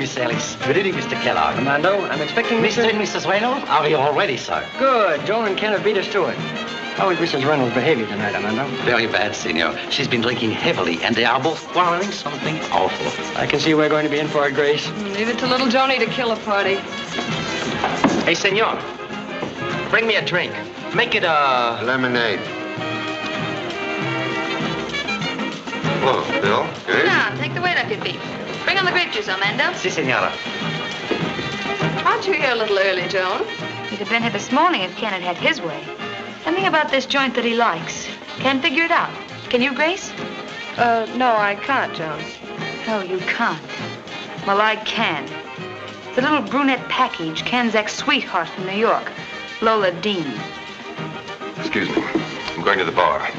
Miss Ellis. Good evening, Mr. Kellogg. Armando, I'm expecting Mr. and Mrs. Reynolds, are you all ready, sir? Good. Joan and Ken have beat us to it. How is Mrs. Reynolds' behavior tonight, Armando? Very bad, senor. She's been drinking heavily, and they are both quarreling something awful. I can see we're going to be in for it, Grace. Leave it to little Joni to kill a party. Hey, senor. Bring me a drink. Make it a... Lemonade. Whoa, Bill. Good. Now, take the weight off your feet. Bring on the grape juice, Armando. Si, senora. Aren't you here a little early, Joan? He'd have been here this morning if Ken had had his way. Something about this joint that he likes. Can't figure it out. Can you, Grace? No, I can't, Joan. Oh, you can't. Well, I can. The little brunette package, Ken's ex-sweetheart from New York, Lola Dean. Excuse me. I'm going to the bar.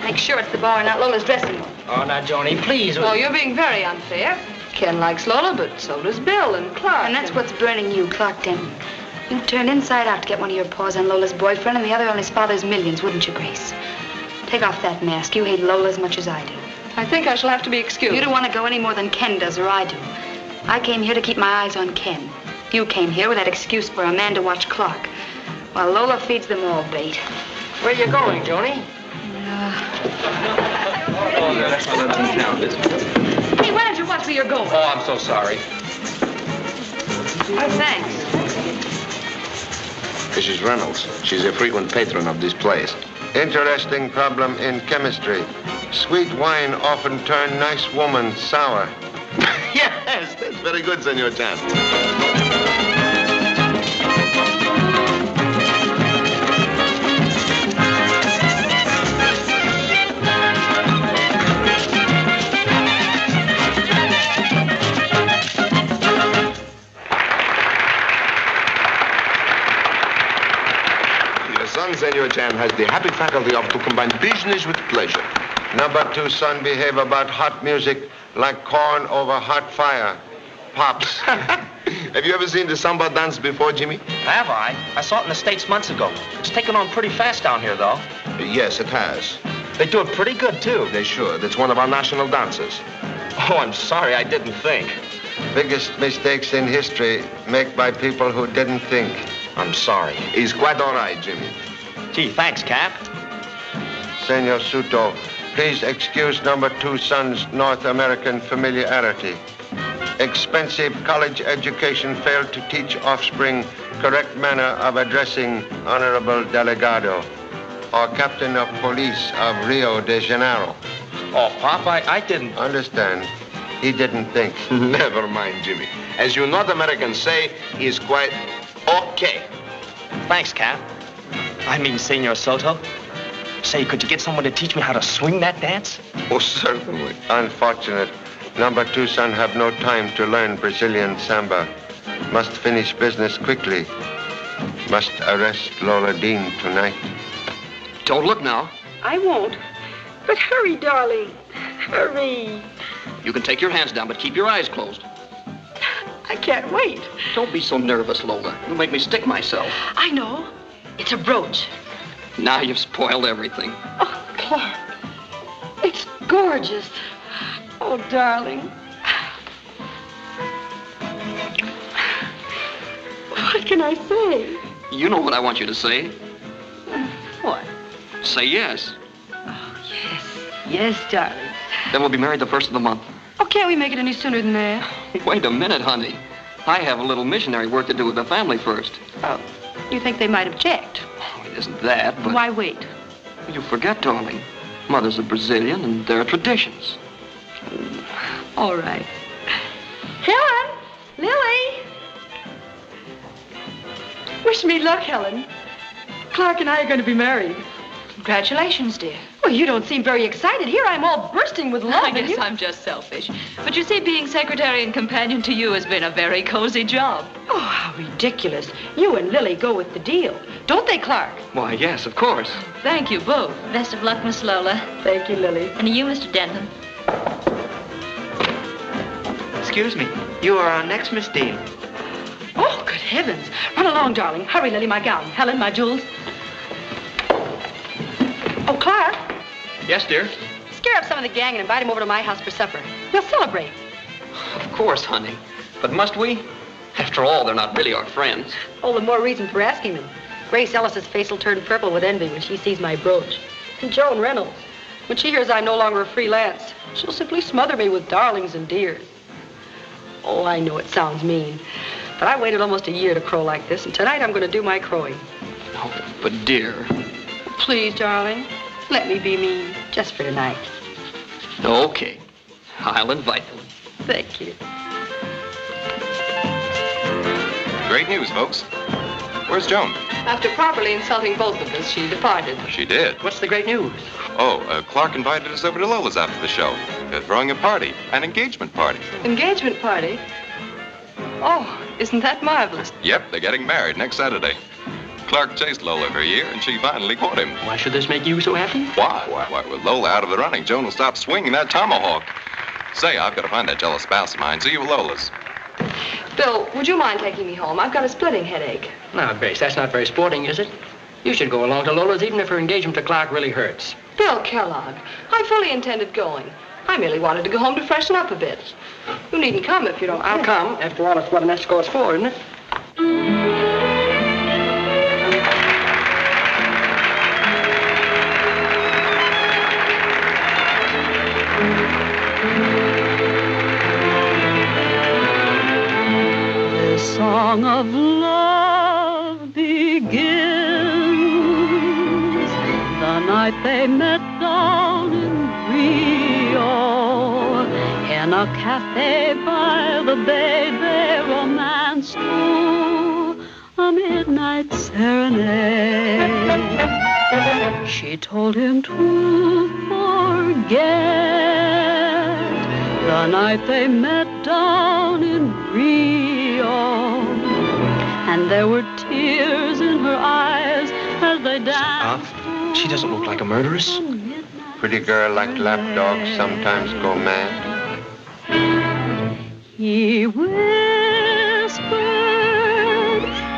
Make sure it's the bar, not Lola's dressing room. Oh, now, Joni, please. Oh, you're being very unfair. Ken likes Lola, but so does Bill and Clark. And that's what's burning you, Clark Denton. You'd turn inside out to get one of your paws on Lola's boyfriend and the other on his father's millions, wouldn't you, Grace? Take off that mask. You hate Lola as much as I do. I think I shall have to be excused. You don't want to go any more than Ken does, or I do. I came here to keep my eyes on Ken. You came here with that excuse for a man to watch Clark, while Lola feeds them all bait. Where you going, Joni? Hey, why don't you watch where you're going? Oh, I'm so sorry. Oh, thanks. Mrs. Reynolds. She's a frequent patron of this place. Interesting problem in chemistry. Sweet wine often turn nice woman sour. Yes, that's very good, Senor Chan. Senor Chan has the happy faculty of to combine business with pleasure. Number 2 son behave about hot music like corn over hot fire. Pops. Have you ever seen the samba dance before, Jimmy? Have I? I saw it in the States months ago. It's taken on pretty fast down here, though. Yes, it has. They do it pretty good, too. They should. It's one of our national dances. Oh, I'm sorry. I didn't think. Biggest mistakes in history made by people who didn't think. I'm sorry. He's quite all right, Jimmy. Gee, thanks, Cap. Senor Suto, please excuse number 2 son's North American familiarity. Expensive college education failed to teach offspring correct manner of addressing Honorable Delegado or Captain of Police of Rio de Janeiro. Oh, Pop, I didn't... Understand. He didn't think. Never mind, Jimmy. As you North Americans say, he's quite okay. Thanks, Cap. I mean, Senor Soto. Say, could you get someone to teach me how to swing that dance? Oh, certainly. Unfortunate. Number 2 son have no time to learn Brazilian samba. Must finish business quickly. Must arrest Lola Dean tonight. Don't look now. I won't. But hurry, darling. Hurry. You can take your hands down, but keep your eyes closed. I can't wait. Don't be so nervous, Lola. You'll make me stick myself. I know. It's a brooch. Now you've spoiled everything. Oh, Clark. It's gorgeous. Oh, darling. What can I say? You know what I want you to say. What? Say yes. Oh, yes. Yes, darling. Then we'll be married the 1st of the month. Oh, can't we make it any sooner than that? Wait a minute, honey. I have a little missionary work to do with the family first. Oh, you think they might object? Oh, it isn't that, but... Why wait? You forget, darling. Mother's a Brazilian, and there are traditions. All right. Helen! Lily! Wish me luck, Helen. Clark and I are going to be married. Congratulations, dear. Well, you don't seem very excited. Here I'm all bursting with love. I guess I'm just selfish. But you see, being secretary and companion to you has been a very cozy job. Oh, how ridiculous. You and Lily go with the deal. Don't they, Clark? Why, yes, of course. Thank you both. Best of luck, Miss Lola. Thank you, Lily. And to you, Mr. Denton. Excuse me. You are our next Miss Dean. Oh, good heavens. Run along, darling. Hurry, Lily, my gown. Helen, my jewels. Oh, Clark. Yes, dear? Scare up some of the gang and invite him over to my house for supper. We'll celebrate. Of course, honey. But must we? After all, they're not really our friends. All the more reason for asking them. Grace Ellis's face will turn purple with envy when she sees my brooch. And Joan Reynolds, when she hears I'm no longer freelance, she'll simply smother me with darlings and dears. Oh, I know it sounds mean, but I waited almost a year to crow like this, and tonight I'm going to do my crowing. Oh, but dear. Please, darling, let me be mean, just for tonight. Okay, I'll invite them. Thank you. Great news, folks. Where's Joan? After properly insulting both of us, she departed. She did. What's the great news? Oh, Clark invited us over to Lola's after the show. They're throwing a party, an engagement party. Engagement party? Oh, isn't that marvelous? Yep, they're getting married next Saturday. Clark chased Lola for a year, and she finally caught him. Why should this make you so happy? Why? Why, with Lola out of the running, Joan will stop swinging that tomahawk. Say, I've got to find that jealous spouse of mine. See you at Lola's. Bill, would you mind taking me home? I've got a splitting headache. Now, Grace, that's not very sporting, is it? You should go along to Lola's even if her engagement to Clark really hurts. Bill Kellogg, I fully intended going. I merely wanted to go home to freshen up a bit. You needn't come if you don't. I'll come. After all, it's what an escort's for, isn't it? This song of love begins the night they met down in Rio. In a cafe by the bay, they romanced to a midnight serenade. She told him to forget the night they met down in Rio. And there were tears in her eyes as they danced. She doesn't look like a murderess. Pretty girl like lapdogs sometimes go mad. He whispered,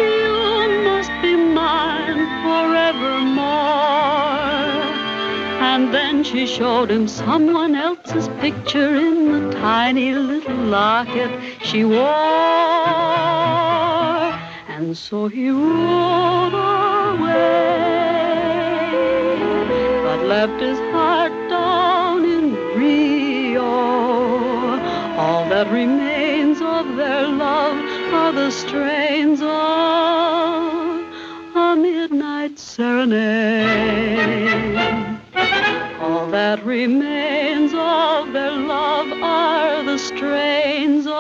you must be mine forevermore. And then she showed him someone else's picture in the tiny little locket she wore. And so he rode away, but left his heart down in Rio. All that remains of their love are the strains of a midnight serenade. All that remains of their love are the strains of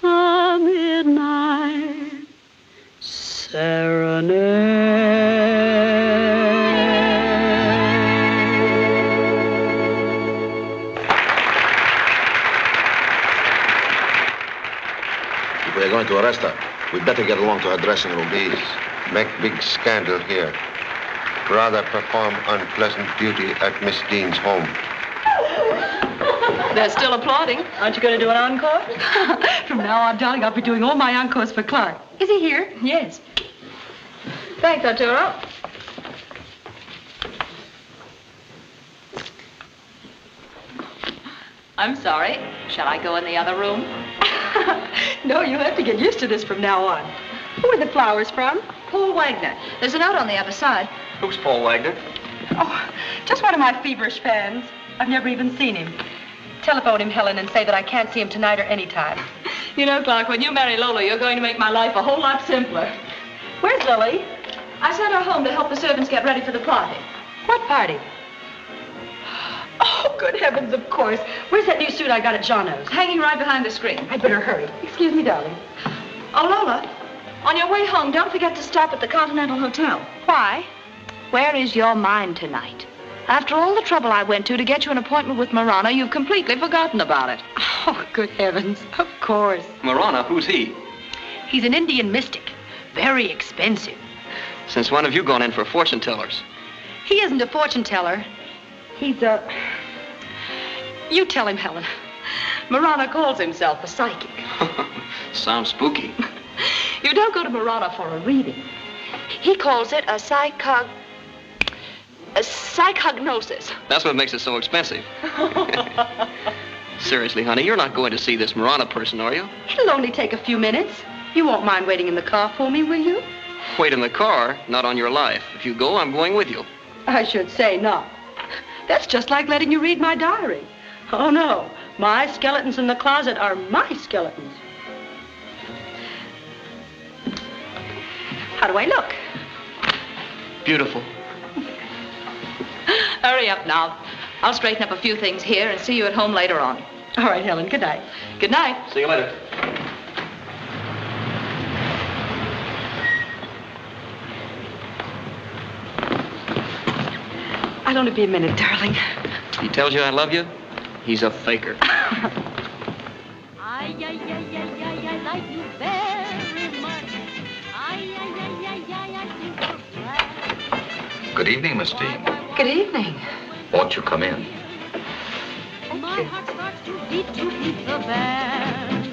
a midnight serenade. If we're going to arrest her, we'd better get along to her dressing room. Please, make big scandal here. Rather perform unpleasant duty at Miss Dean's home. They're still applauding. Aren't you going to do an encore? From now on, darling, I'll be doing all my encores for Clark. Is he here? Yes. Thanks, Arturo. I'm sorry. Shall I go in the other room? No, you have to get used to this from now on. Who are the flowers from? Paul Wagner. There's a note on the other side. Who's Paul Wagner? Oh, just one of my feverish fans. I've never even seen him. Telephone him, Helen, and say that I can't see him tonight or any time. You know, Clark, when you marry Lola, you're going to make my life a whole lot simpler. Where's Lily? I sent her home to help the servants get ready for the party. What party? Oh, good heavens, of course. Where's that new suit I got at Jono's? Hanging right behind the screen. I'd better hurry. Excuse me, darling. Oh, Lola, on your way home, don't forget to stop at the Continental Hotel. Why? Where is your mind tonight? After all the trouble I went to get you an appointment with Marana, you've completely forgotten about it. Oh, good heavens. Of course. Marana, who's he? He's an Indian mystic. Very expensive. Since when have you gone in for fortune tellers? He isn't a fortune teller. He's a... You tell him, Helen. Marana calls himself a psychic. Sounds spooky. You don't go to Marana for a reading. He calls it a psychognosis. That's what makes it so expensive. Seriously, honey, you're not going to see this Marana person, are you? It'll only take a few minutes. You won't mind waiting in the car for me, will you? Wait in the car, not on your life. If you go, I'm going with you. I should say not. That's just like letting you read my diary. Oh, no. My skeletons in the closet are my skeletons. How do I look? Beautiful. Hurry up now. I'll straighten up a few things here and see you at home later on. All right, Helen. Good night. Good night. See you later. I'll only be a minute, darling. He tells you I love you? He's a faker. I like you very much. I think you're glad. Good evening, Miss Dean. Good evening. Won't you come in? My heart starts to beat the band.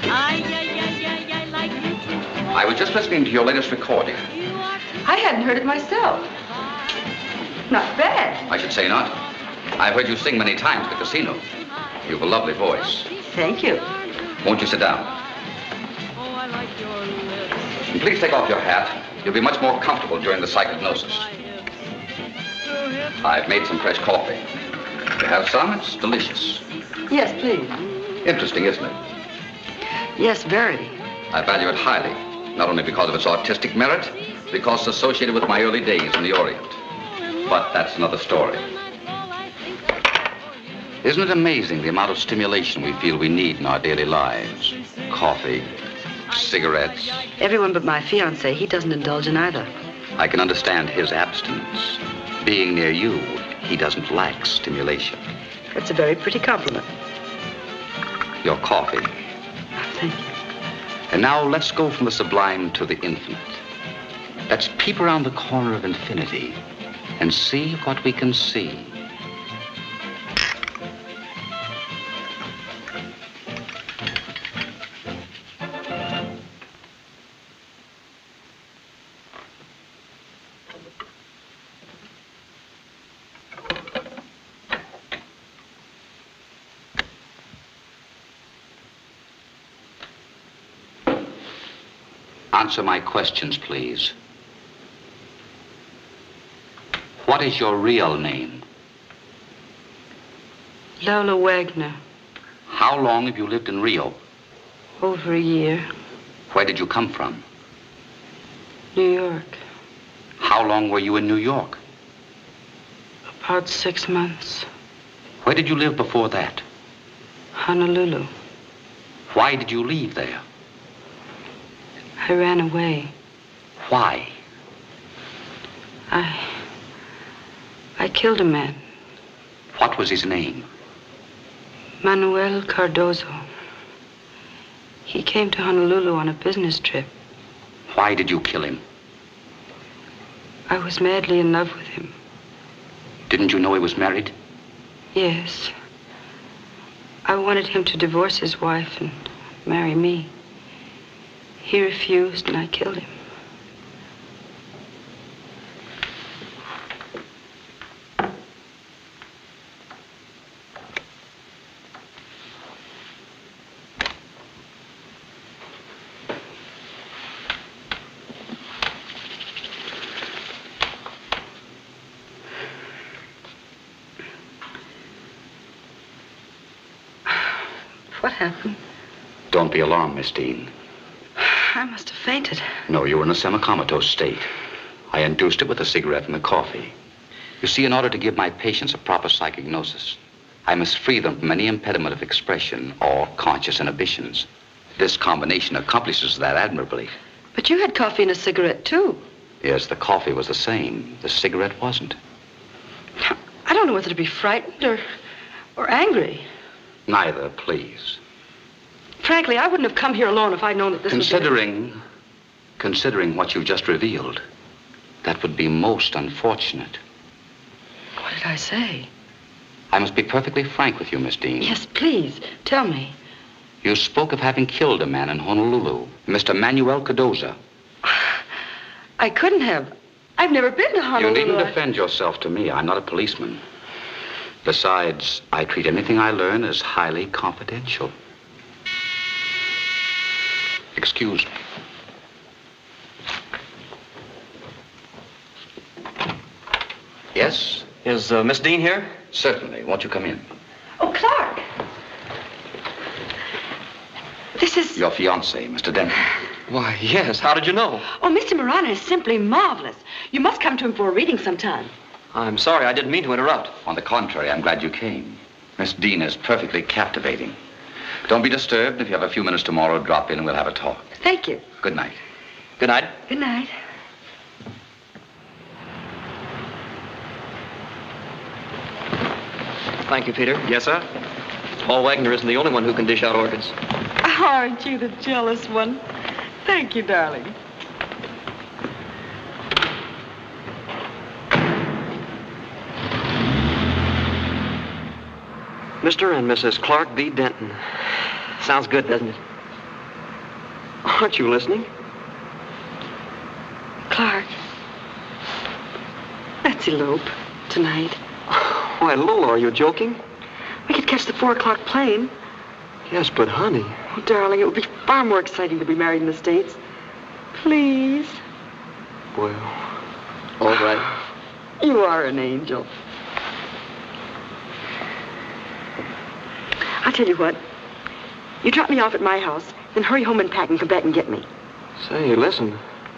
I like you too. I was just listening to your latest recording. I hadn't heard it myself. Not bad. I should say not. I've heard you sing many times at the casino. You've a lovely voice. Thank you. Won't you sit down? And please take off your hat. You'll be much more comfortable during the psychognosis. I've made some fresh coffee. You have some? It's delicious. Yes, please. Interesting, isn't it? Yes, very. I value it highly, not only because of its artistic merit, because it's associated with my early days in the Orient. But that's another story. Isn't it amazing the amount of stimulation we feel we need in our daily lives? Coffee, cigarettes. Everyone but my fiancé, he doesn't indulge in either. I can understand his abstinence. Being near you, he doesn't lack stimulation. That's a very pretty compliment. Your coffee. Thank you. And now let's go from the sublime to the infinite. Let's peep around the corner of infinity and see what we can see. Answer my questions, please. What is your real name? Lola Wagner. How long have you lived in Rio? Over a year. Where did you come from? New York. How long were you in New York? About 6 months. Where did you live before that? Honolulu. Why did you leave there? I ran away. Why? I killed a man. What was his name? Manuel Cardozo. He came to Honolulu on a business trip. Why did you kill him? I was madly in love with him. Didn't you know he was married? Yes. I wanted him to divorce his wife and marry me. He refused, and I killed him. What happened? Don't be alarmed, Miss Dean. I must have fainted. No, you were in a semi-comatose state. I induced it with a cigarette and the coffee. You see, in order to give my patients a proper psychognosis, I must free them from any impediment of expression or conscious inhibitions. This combination accomplishes that admirably. But you had coffee and a cigarette, too. Yes, the coffee was the same. The cigarette wasn't. I don't know whether to be frightened or angry. Neither, please. Frankly, I wouldn't have come here alone if I'd known that this Considering what you've just revealed, that would be most unfortunate. What did I say? I must be perfectly frank with you, Miss Dean. Yes, please. Tell me. You spoke of having killed a man in Honolulu, Mr. Manuel Cardozo. I couldn't have. I've never been to Honolulu. You needn't defend yourself to me. I'm not a policeman. Besides, I treat anything I learn as highly confidential. Excuse me. Yes? Is Miss Dean here? Certainly. Won't you come in? Oh, Clark. This is... Your fiancé, Mr. Denton. Why, yes. How did you know? Oh, Mr. Morana is simply marvelous. You must come to him for a reading sometime. I'm sorry. I didn't mean to interrupt. On the contrary, I'm glad you came. Miss Dean is perfectly captivating. Don't be disturbed. If you have a few minutes tomorrow, drop in and we'll have a talk. Thank you. Good night. Good night. Good night. Thank you, Peter. Yes, sir? Paul Wagner isn't the only one who can dish out orchids. Aren't you the jealous one? Thank you, darling. Mr. and Mrs. Clark B. Denton. Sounds good, doesn't it? Aren't you listening? Clark. Let's elope tonight. Why, Lola, are you joking? We could catch the 4 o'clock plane. Yes, but honey. Oh, darling, it would be far more exciting to be married in the States. Please. Well, all right. You are an angel. I'll tell you what. You drop me off at my house, then hurry home and pack and come back and get me. Say, listen.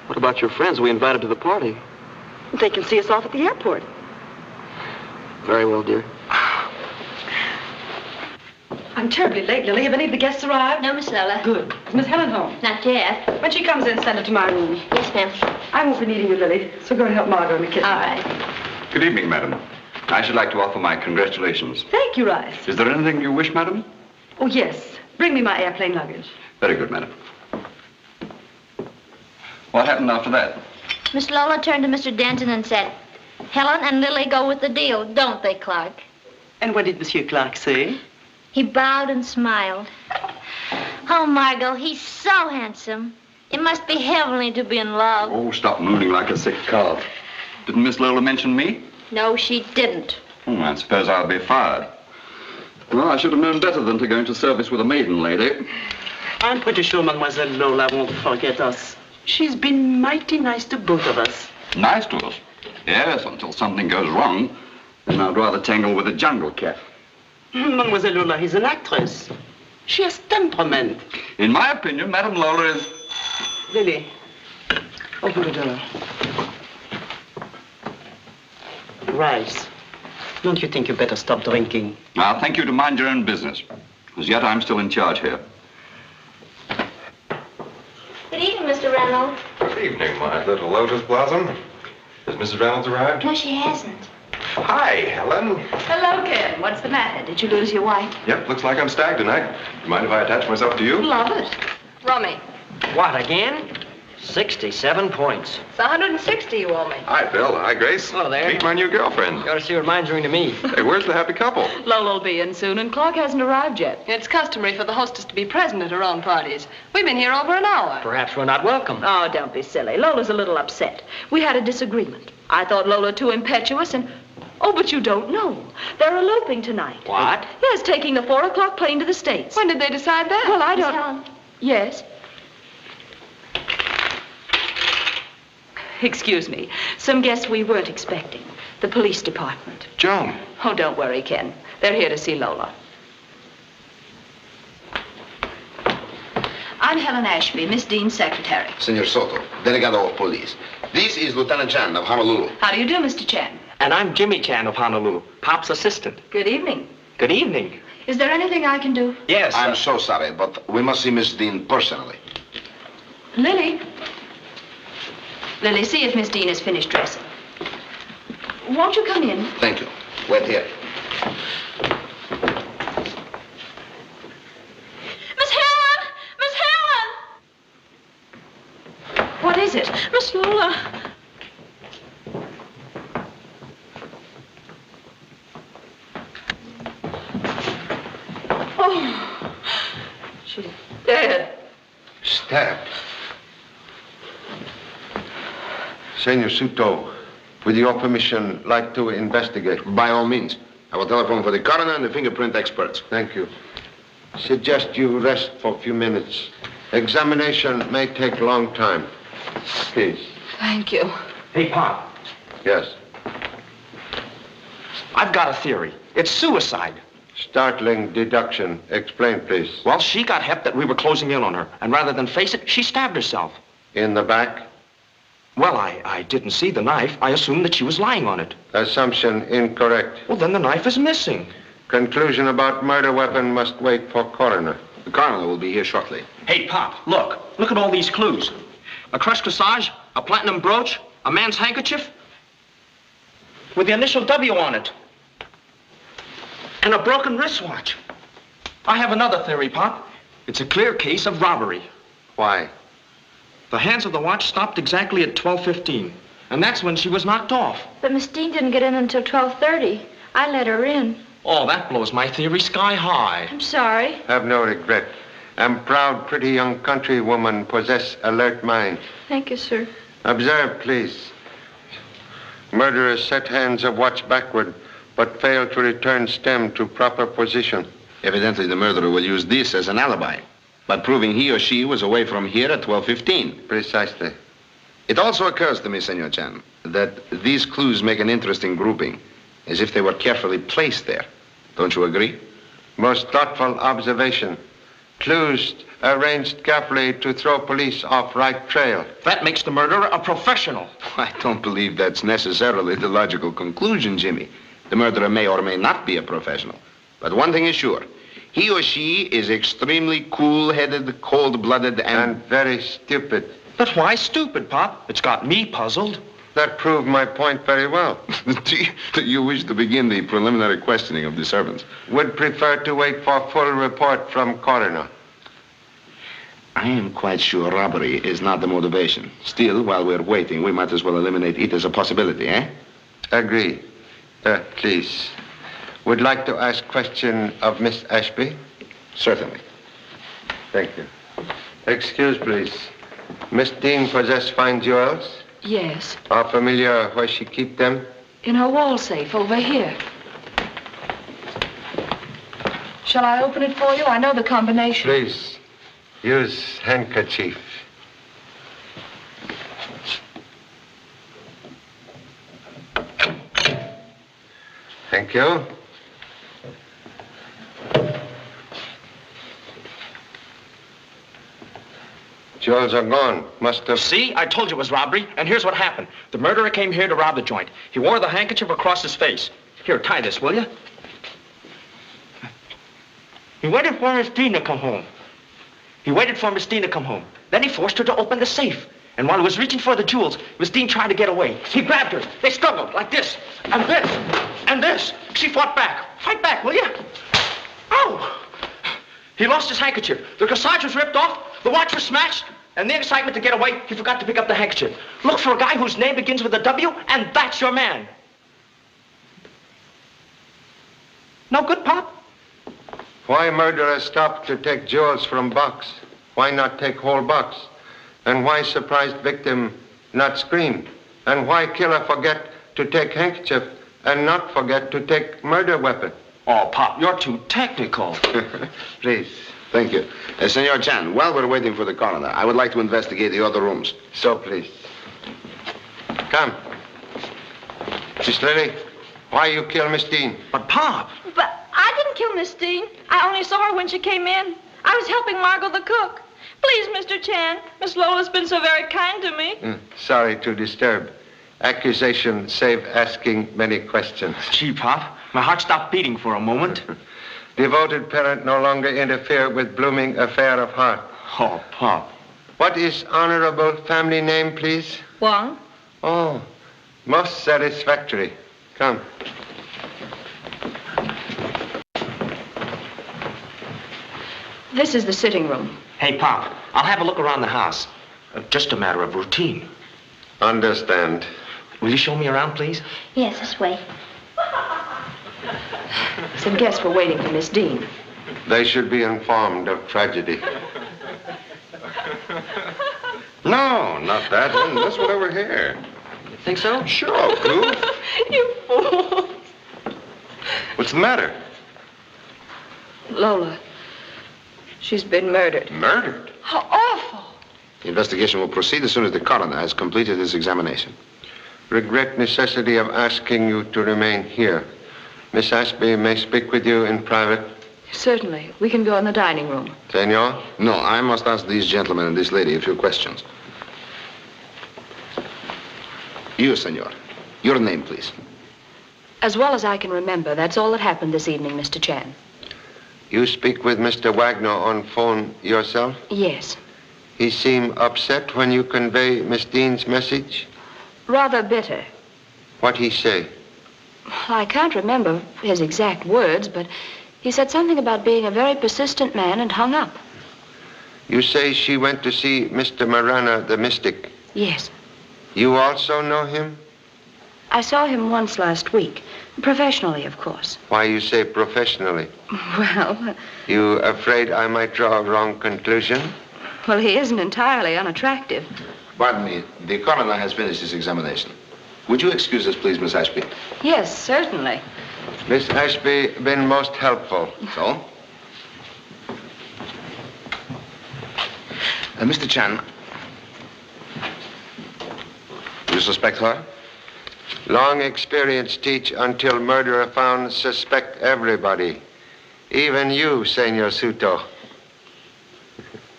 What about your friends we invited to the party? They can see us off at the airport. Very well, dear. I'm terribly late, Lily. Have any of the guests arrived? No, Miss Lola. Good. Is Miss Helen home? Not yet. When she comes in, send her to my room. Yes, ma'am. I won't be needing you, Lily, so go and help Margot in the kitchen. All right. Good evening, madam. I should like to offer my congratulations. Thank you, Rice. Is there anything you wish, madam? Oh, yes. Bring me my airplane luggage. Very good, madam. What happened after that? Miss Lola turned to Mr. Denton and said, Helen and Lily go with the deal, don't they, Clark? And what did Monsieur Clark say? He bowed and smiled. Oh, Margot, he's so handsome. It must be heavenly to be in love. Oh, stop mooning like a sick calf. Didn't Miss Lola mention me? No, she didn't. I suppose I'll be fired. Well, I should have known better than to go into service with a maiden lady. I'm pretty sure Mademoiselle Lola won't forget us. She's been mighty nice to both of us. Nice to us? Yes, until something goes wrong. Then I'd rather tangle with a jungle cat. Mademoiselle Lola is an actress. She has temperament. In my opinion, Madame Lola is... Lily, open the door. Rice, don't you think you better stop drinking? I'll thank you to mind your own business. As yet, I'm still in charge here. Good evening, Mr. Reynolds. Good evening, my little lotus blossom. Has Mrs. Reynolds arrived? No, she hasn't. Hi, Helen. Hello, Ken. What's the matter? Did you lose your wife? Yep, looks like I'm stagged tonight. You mind if I attach myself to you? Love it. Rummy. What, again? 67 points. It's 160 you owe me. Hi, Phil. Hi, Grace. Hello there. Meet my new girlfriend. You ought to see what mine's doing to me. Hey, where's the happy couple? Lola'll be in soon, and Clark hasn't arrived yet. It's customary for the hostess to be present at her own parties. We've been here over an hour. Perhaps we're not welcome. Oh, don't be silly. Lola's a little upset. We had a disagreement. I thought Lola too impetuous and... Oh, but you don't know. They're eloping tonight. What? Yes, taking the 4 o'clock plane to the States. When did they decide that? Well, I Miss don't... Helen. Yes? Excuse me. Some guests we weren't expecting. The police department. Joan. Oh, don't worry, Ken. They're here to see Lola. I'm Helen Ashby, Miss Dean's secretary. Senor Soto, delegado of police. This is Lieutenant Chan of Honolulu. How do you do, Mr. Chan? And I'm Jimmy Chan of Honolulu, Pop's assistant. Good evening. Good evening. Is there anything I can do? Yes. I'm so sorry, but we must see Miss Dean personally. Lily. Lily, see if Miss Dean has finished dressing. Won't you come in? Thank you. Wait here. Miss Helen! Miss Helen! What is it? Miss Lola. Oh, she's dead. Stabbed. Senor Suto, with your permission, like to investigate. By all means. I will telephone for the coroner and the fingerprint experts. Thank you. Suggest you rest for a few minutes. Examination may take a long time. Please. Thank you. Hey, Pop. Yes. I've got a theory. It's suicide. Startling deduction. Explain, please. Well, she got hep that we were closing in on her, and rather than face it, she stabbed herself. In the back? Well, I didn't see the knife. I assumed that she was lying on it. Assumption incorrect. Well, then the knife is missing. Conclusion about murder weapon must wait for coroner. The coroner will be here shortly. Hey, Pop, look. Look at all these clues. A crushed corsage, a platinum brooch, a man's handkerchief with the initial W on it, and a broken wristwatch. I have another theory, Pop. It's a clear case of robbery. Why? The hands of the watch stopped exactly at 12:15, and that's when she was knocked off. But Miss Dean didn't get in until 12:30. I let her in. Oh, that blows my theory sky high. I'm sorry. Have no regret. Am proud, pretty young countrywoman, possess alert mind. Thank you, sir. Observe, please. Murderers set hands of watch backward, but fail to return stem to proper position. Evidently, the murderer will use this as an alibi, by proving he or she was away from here at 12:15. Precisely. It also occurs to me, Senor Chan, that these clues make an interesting grouping, as if they were carefully placed there. Don't you agree? Most thoughtful observation. Clues arranged carefully to throw police off right trail. That makes the murderer a professional. I don't believe that's necessarily the logical conclusion, Jimmy. The murderer may or may not be a professional. But one thing is sure. He or she is extremely cool-headed, cold-blooded, and very stupid. But why stupid, Pop? It's got me puzzled. That proved my point very well. Do you wish to begin the preliminary questioning of the servants? Would prefer to wait for full report from coroner. I am quite sure robbery is not the motivation. Still, while we're waiting, we might as well eliminate it as a possibility, eh? Agree. Please. Would like to ask question of Miss Ashby? Certainly. Thank you. Excuse, please. Miss Dean possess fine jewels? Yes, Are familiar where she keep them? in her wall safe over here. Shall I open it for you? I know the combination. Please. Use handkerchief. Thank you. Jewels are gone. Must have... See? I told you it was robbery, and here's what happened. The murderer came here to rob the joint. He wore the handkerchief across his face. Here, tie this, will you? He waited for Miss Dean to come home. Then he forced her to open the safe. And while he was reaching for the jewels, Miss Dean tried to get away. He grabbed her. They struggled like this, and this, and this. She fought back. Fight back, will you? Oh! He lost his handkerchief. The corsage was ripped off. The watch was smashed. And the excitement to get away, he forgot to pick up the handkerchief. Look for a guy whose name begins with a W, and that's your man. No good, Pop? Why murderer stopped to take jewels from box? Why not take whole box? And why surprised victim not scream? And why killer forget to take handkerchief and not forget to take murder weapon? Oh, Pop, you're too technical. Please. Thank you. Senor Chan, while we're waiting for the coroner, I would like to investigate the other rooms. So, please. Come. Miss Lily, why you kill Miss Dean? But, Pop. But I didn't kill Miss Dean. I only saw her when she came in. I was helping Margot the cook. Please, Mr. Chan. Miss Lola's been so very kind to me. Sorry to disturb. Accusation save asking many questions. Gee, Pop, my heart stopped beating for a moment. Devoted parent no longer interfere with blooming affair of heart. Oh, Pop. What is honorable family name, please? Wang. Oh, most satisfactory. Come. This is the sitting room. Hey, Pop, I'll have a look around the house. Just a matter of routine. Understand. Will you show me around, please? Yes, this way. Some guests were waiting for Miss Dean. They should be informed of tragedy. No, not that one. This one over here. Think so? Sure, goof. You fool. What's the matter? Lola. She's been murdered. Murdered? How awful. The investigation will proceed as soon as the coroner has completed his examination. Regret necessity of asking you to remain here. Miss Ashby may speak with you in private. Certainly. We can go in the dining room. Senor? No, I must ask these gentlemen and this lady a few questions. You, senor. Your name, please. As well as I can remember, that's all that happened this evening, Mr. Chan. You speak with Mr. Wagner on phone yourself? Yes. He seemed upset when you convey Miss Dean's message? Rather bitter. What he say? I can't remember his exact words, but he said something about being a very persistent man and hung up. You say she went to see Mr. Marana, the mystic. Yes. You also know him? I saw him once last week. Professionally, of course. Why you say professionally? Well... You afraid I might draw a wrong conclusion? Well, he isn't entirely unattractive. Pardon me. The coroner has finished his examination. Would you excuse us, please, Miss Ashby? Yes, certainly. Miss Ashby been most helpful. So? Mr. Chan. You suspect her? Long experience teach until murderer found suspect everybody. Even you, Senor Suto.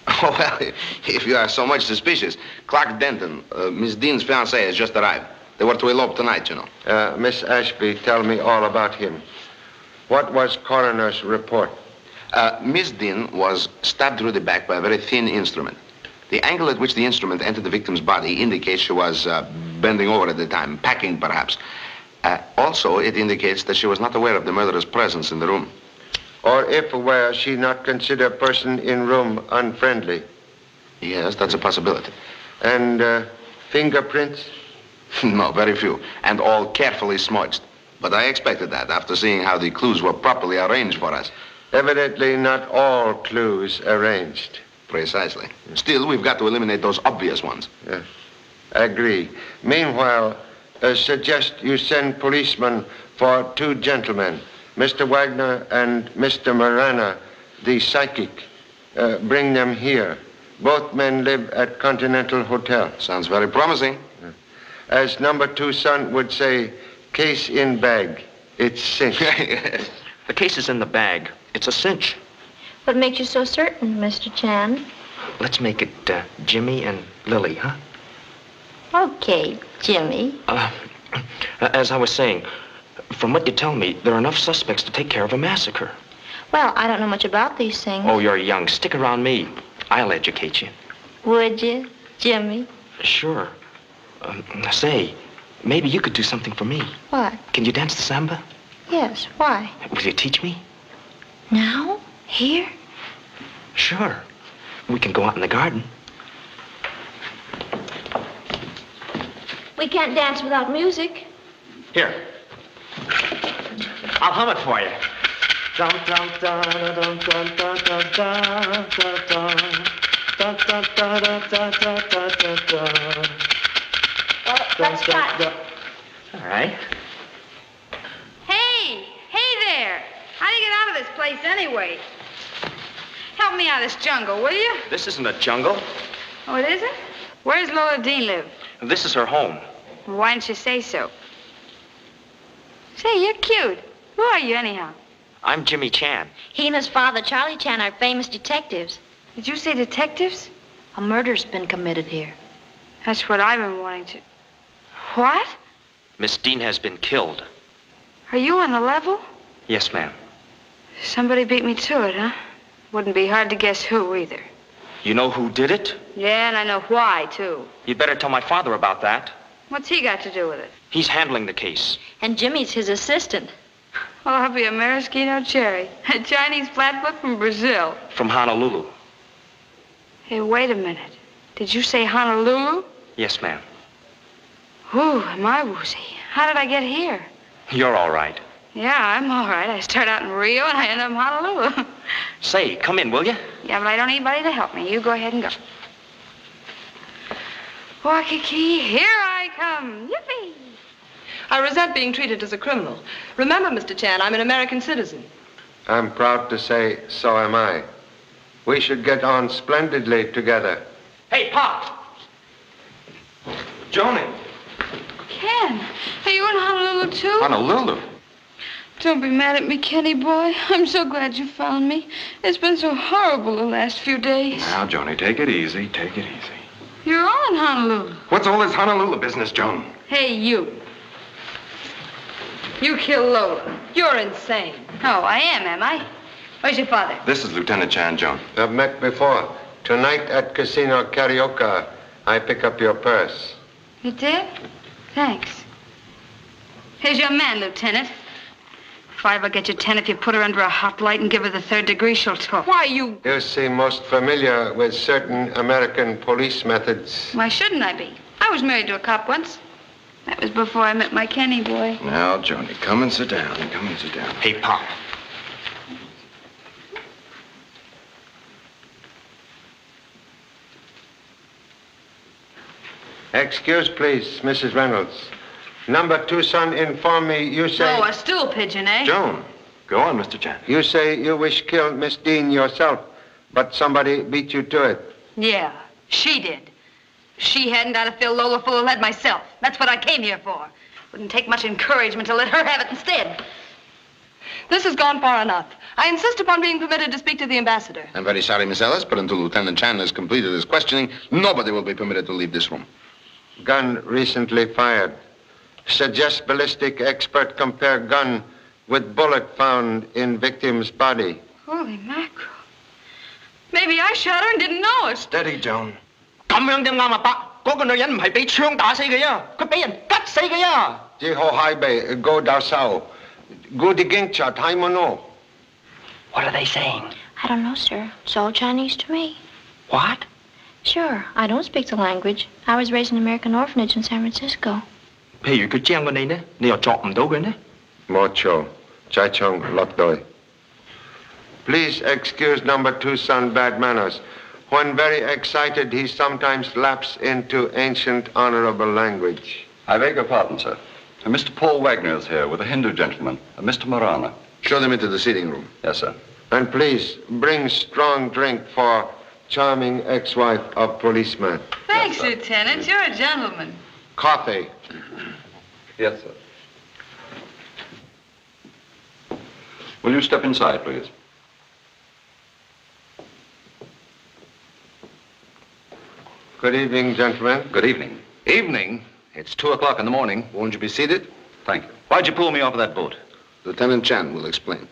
Oh, well, if you are so much suspicious, Clark Denton, Miss Dean's fiancé, has just arrived. They were to elope tonight, you know. Miss Ashby, tell me all about him. What was coroner's report? Miss Dean was stabbed through the back by a very thin instrument. The angle at which the instrument entered the victim's body indicates she was bending over at the time, packing perhaps. Also, it indicates that she was not aware of the murderer's presence in the room. Or if aware, she not consider person in room unfriendly. Yes, that's a possibility. And fingerprints? No, very few. And all carefully smudged. But I expected that after seeing how the clues were properly arranged for us. Evidently not all clues arranged. Precisely. Still, we've got to eliminate those obvious ones. Yes, I agree. Meanwhile, suggest you send policemen for two gentlemen, Mr. Wagner and Mr. Marana, the psychic. Bring them here. Both men live at Continental Hotel. Sounds very promising. As number 2 son would say, case in bag. It's cinch. The case is in the bag. It's a cinch. What makes you so certain, Mr. Chan? Let's make it Jimmy and Lily, huh? Okay, Jimmy. As I was saying, from what you tell me, there are enough suspects to take care of a massacre. Well, I don't know much about these things. Oh, you're young. Stick around me. I'll educate you. Would you, Jimmy? Sure. Say, maybe you could do something for me. What? Can you dance the samba? Yes, why? Will you teach me? Now? Here? Sure. We can go out in the garden. We can't dance without music. Here. I'll hum it for you. Dum dum da da dum dum da da da da da da da da da da da da da. Well, let's try. All right. Hey there. How do you get out of this place anyway? Help me out of this jungle, will you? This isn't a jungle. Oh, it isn't? Where does Lola Dean live? This is her home. Why didn't you say so? Say, you're cute. Who are you, anyhow? I'm Jimmy Chan. He and his father, Charlie Chan, are famous detectives. Did you say detectives? A murder's been committed here. That's what I've been wanting to... What? Miss Dean has been killed. Are you on the level? Yes, ma'am. Somebody beat me to it, huh? Wouldn't be hard to guess who, either. You know who did it? Yeah, and I know why, too. You'd better tell my father about that. What's he got to do with it? He's handling the case. And Jimmy's his assistant. Oh, I'll be a maraschino cherry. A Chinese flatfoot from Brazil. From Honolulu. Hey, wait a minute. Did you say Honolulu? Yes, ma'am. Ooh, am I woozy. How did I get here? You're all right. Yeah, I'm all right. I start out in Rio and I end up in Honolulu. Say, come in, will you? Yeah, but I don't need anybody to help me. You go ahead and go. Waikiki, here I come. Yippee! I resent being treated as a criminal. Remember, Mr. Chan, I'm an American citizen. I'm proud to say so am I. We should get on splendidly together. Hey, Pop! Joni! Ken, are you in Honolulu too? Honolulu? Don't be mad at me, Kenny boy. I'm so glad you found me. It's been so horrible the last few days. Now, Joni, take it easy. Take it easy. You're all in Honolulu. What's all this Honolulu business, Joan? Hey, you. You killed Lola. You're insane. Oh, I am I? Where's your father? This is Lieutenant Chan, Joan. I've met before. Tonight at Casino Carioca, I pick up your purse. You did? Thanks. Here's your man, Lieutenant. If I ever get your 10, if you put her under a hot light and give her the 3rd degree, she'll talk. Why, you... You seem most familiar with certain American police methods. Why shouldn't I be? I was married to a cop once. That was before I met my Kenny boy. Now, Joni, come and sit down. Come and sit down. Hey, Pop. Excuse, please, Mrs. Reynolds. Number 2 son informed me you say... Oh, a stool pigeon, eh? Joan, go on, Mr. Chan. You say you wish killed Miss Dean yourself, but somebody beat you to it. Yeah, she did. If she hadn't, I'd have filled Lola full of lead myself. That's what I came here for. Wouldn't take much encouragement to let her have it instead. This has gone far enough. I insist upon being permitted to speak to the ambassador. I'm very sorry, Miss Ellis, but until Lieutenant Chan has completed his questioning, nobody will be permitted to leave this room. Gun recently fired. Suggest ballistic expert compare gun with bullet found in victim's body. Holy mackerel. Maybe I shot her and didn't know it. Steady, Joan. 咁樣點啱啊，伯？嗰個女人唔係俾槍打死嘅呀，佢俾人吉死嘅呀。Jiho Haibe, go down south. Good gincha, taimono. What are they saying? I don't know, sir. It's all Chinese to me. What? Sure, I don't speak the language. I was raised in an American orphanage in San Francisco. 譬如佢將過你呢，你又作唔到佢呢？ Mocho, Chaichong, Lokdoi. Please excuse number 2 son bad manners. When very excited, he sometimes lapses into ancient honorable language. I beg your pardon, sir. Mr. Paul Wagner is here with a Hindu gentleman, Mr. Marana. Show them into the sitting room. Yes, sir. And please, bring strong drink for charming ex-wife of policeman. Thanks, Yes, sir. Lieutenant. You're a gentleman. Coffee. Yes, sir. Will you step inside, please? Good evening, gentlemen. Good evening. Evening? It's 2 o'clock in the morning. Won't you be seated? Thank you. Why'd you pull me off of that boat? Lieutenant Chan will explain.